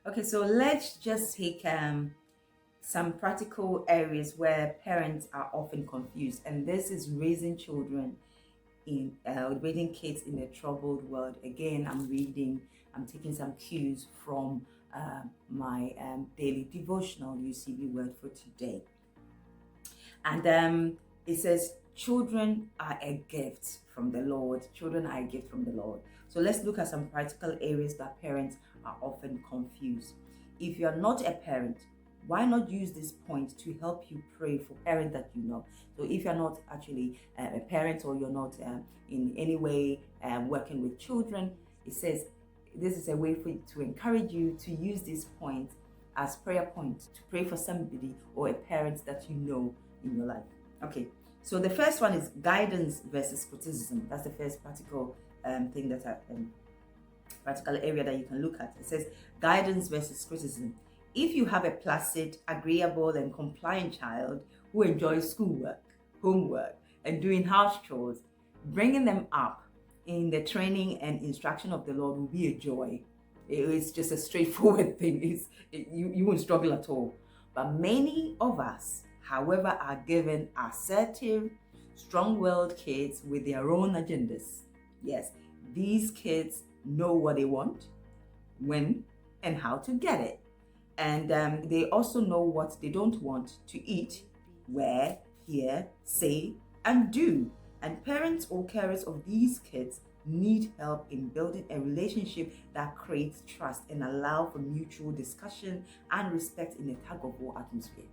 Okay, so let's just take some practical areas where parents are often confused, and this is raising children in raising kids in a troubled world. Again, I'm taking some cues from my daily devotional UCB word for today. And it says, children are a gift from the Lord. Children are a gift from the Lord. So let's look at some practical areas that parents are often confused. If you're not a parent, why not use this point to help you pray for parents that you know? So if you're not actually a parent, or you're not in any way working with children, it says this is a way for you, to encourage you to use this point as prayer point to pray for somebody or a parent that you know in your life. Okay, so the first one is guidance versus criticism. That's the first practical thing that practical area that you can look at. It says guidance versus criticism. If you have a placid, agreeable, and compliant child who enjoys schoolwork, homework, and doing house chores, bringing them up in the training and instruction of the Lord will be a joy. It's just a straightforward thing. You won't struggle at all. But many of us, however, are given assertive, strong-willed kids with their own agendas. Yes, these kids know what they want, when, and how to get it. And they also know what they don't want to eat, wear, hear, say, and do. And parents or carers of these kids need help in building a relationship that creates trust and allow for mutual discussion and respect in a tug-of-war atmosphere.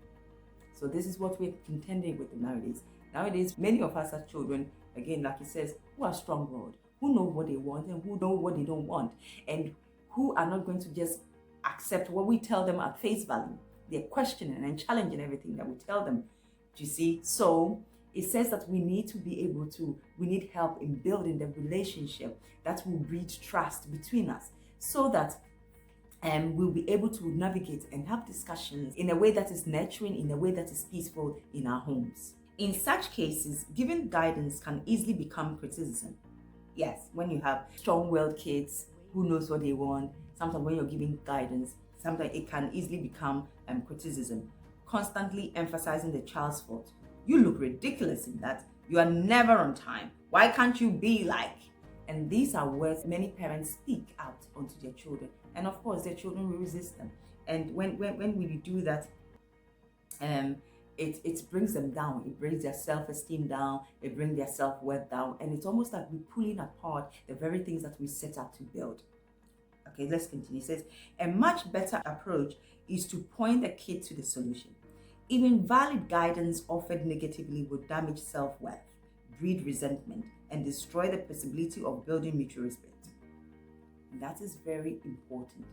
So this is what we're contending with nowadays. Nowadays, many of us are children, again, like it says, who are strong-willed, who know what they want and who know what they don't want, and who are not going to just accept what we tell them at face value. They're questioning and challenging everything that we tell them. Do you see? So it says that we need help in building the relationship that will breed trust between us, so that we'll be able to navigate and have discussions in a way that is nurturing, in a way that is peaceful in our homes. In such cases, giving guidance can easily become criticism. Yes, when you have strong-willed kids who knows what they want, sometimes when you're giving guidance, sometimes it can easily become criticism, constantly emphasizing the child's fault. You look ridiculous in that. You are never on time. Why can't you be like? And these are words many parents speak out onto their children. And of course, their children will resist them. And when we do that, it brings them down. It brings their self-esteem down. It brings their self-worth down. And it's almost like we're pulling apart the very things that we set out to build. Okay, let's continue. It says, a much better approach is to point the kid to the solution. Even valid guidance offered negatively would damage self-worth, breed resentment, and destroy the possibility of building mutual respect. And that is very important.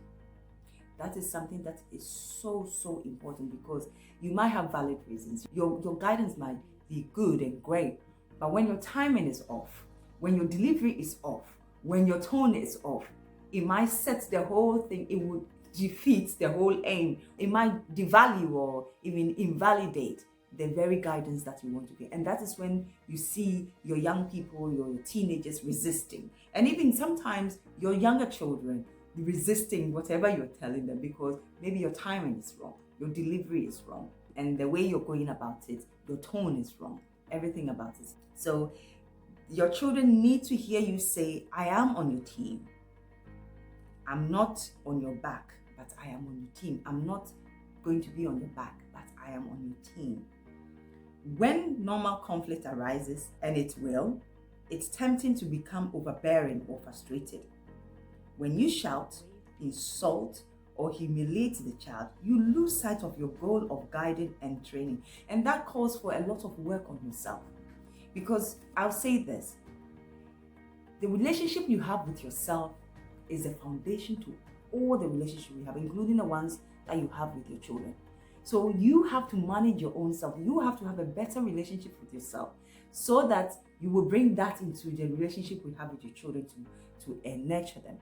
That is something that is so important, because you might have valid reasons. Your guidance might be good and great, but when your timing is off, when your delivery is off, when your tone is off, it might set the whole thing, it would defeat the whole aim. It might devalue or even invalidate the very guidance that you want to give. And that is when you see your young people, your teenagers resisting. And even sometimes your younger children resisting whatever you're telling them, because maybe your timing is wrong, your delivery is wrong, and the way you're going about it, your tone is wrong, everything about it. So your children need to hear you say, I am on your team. I'm not on your back, but I am on your team. I'm not going to be on your back, but I am on your team. When normal conflict arises, and it will, it's tempting to become overbearing or frustrated. When you shout, insult, or humiliate the child, you lose sight of your goal of guiding and training. And that calls for a lot of work on yourself. Because I'll say this, the relationship you have with yourself is the foundation to all the relationships you have, including the ones that you have with your children. So you have to manage your own self. You have to have a better relationship with yourself, so that you will bring that into the relationship you have with your children to nurture them.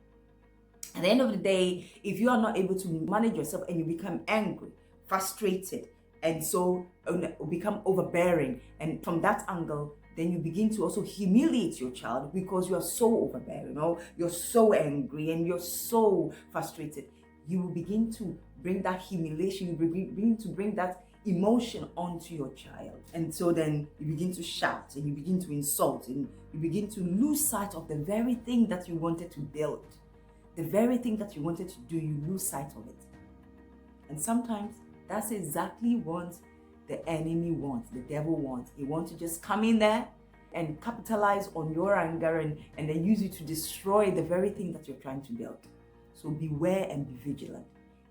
At the end of the day, if you are not able to manage yourself and you become angry, frustrated, and so become overbearing, and from that angle, then you begin to also humiliate your child because you are so overbearing, you're so angry and you're so frustrated. you will begin to bring that humiliation, you begin to bring that emotion onto your child. And so then you begin to shout and you begin to insult and you begin to lose sight of the very thing that you wanted to build. The very thing that you wanted to do, you lose sight of it. And sometimes that's exactly what the enemy wants, the devil wants. He wants to just come in there and capitalize on your anger and then use you to destroy the very thing that you're trying to build. So beware and be vigilant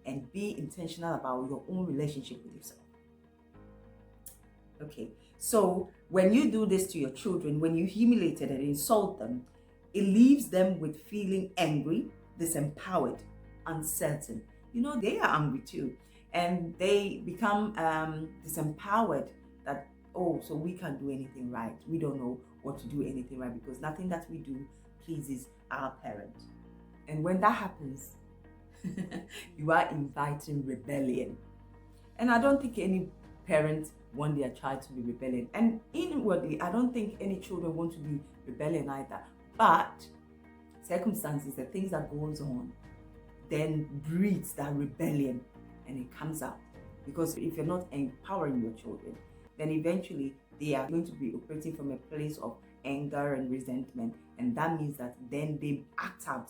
and be intentional about your own relationship with yourself. Okay, so when you do this to your children, when you humiliate and insult them, it leaves them with feeling angry, disempowered, uncertain. They are angry too. And they become disempowered that, oh, so we can't do anything right. We don't know what to do anything right because nothing that we do pleases our parent. And when that happens, you are inviting rebellion. And I don't think any parent want their child to be rebellion. And inwardly, I don't think any children want to be rebellion either. But circumstances, the things that goes on, then breeds that rebellion and it comes out. Because if you're not empowering your children, then eventually they are going to be operating from a place of anger and resentment. And that means that then they act out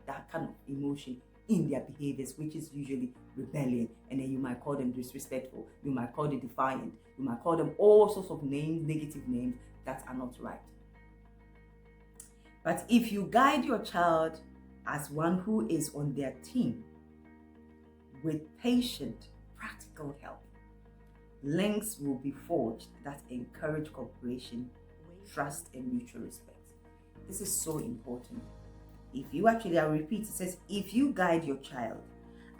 that kind of emotion in their behaviors, which is usually rebellion. And then you might call them disrespectful, you might call them defiant, you might call them all sorts of names, negative names that are not right. But if you guide your child as one who is on their team with patient, practical help, links will be forged that encourage cooperation, trust, and mutual respect. This is so important. If you actually, I'll repeat, it says, if you guide your child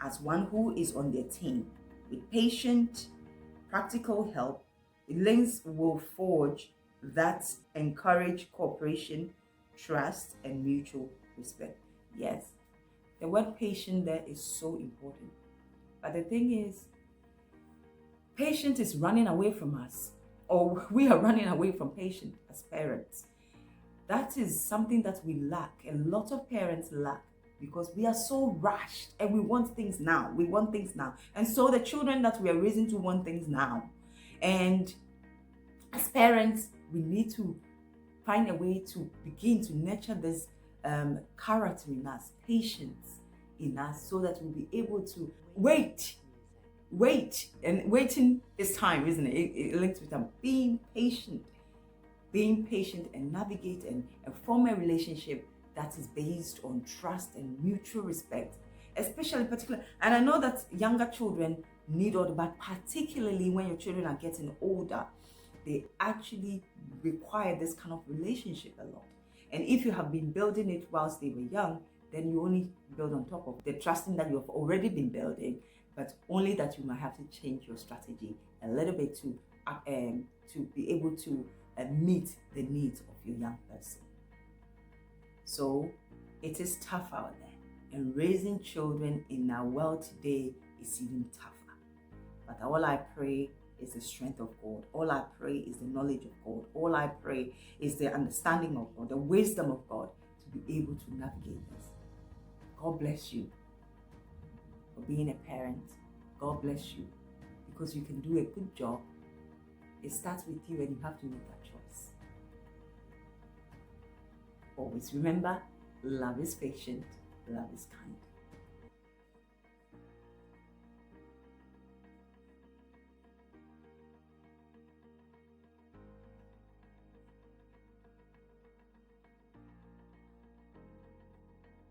as one who is on their team with patient, practical help, links will forge that encourage cooperation, trust, and mutual respect. Yes, the word patient there is so important. But the thing is, patience is running away from us, or we are running away from patience as parents. That is something that we lack. A lot of parents lack because we are so rushed and we want things now. We want things now. And so the children that we are raising to want things now. And as parents, we need to find a way to begin to nurture this character in us, patience in us, so that we'll be able to wait. And waiting is time, isn't it? It links with them. Being patient and navigate and form a relationship that is based on trust and mutual respect, especially particularly. And I know that younger children need all, but particularly when your children are getting older, they actually require this kind of relationship a lot. And if you have been building it whilst they were young, then you only build on top of the trusting that you have already been building, but only that you might have to change your strategy a little bit to be able to meet the needs of your young person. So it is tough out there, and raising children in our world today is even tougher. But all I pray is the strength of God. All I pray is the knowledge of God. All I pray is the understanding of God, the wisdom of God to be able to navigate this. God bless you for being a parent. God bless you because you can do a good job. It starts with you and you have to make that choice. Always remember, love is patient, love is kind.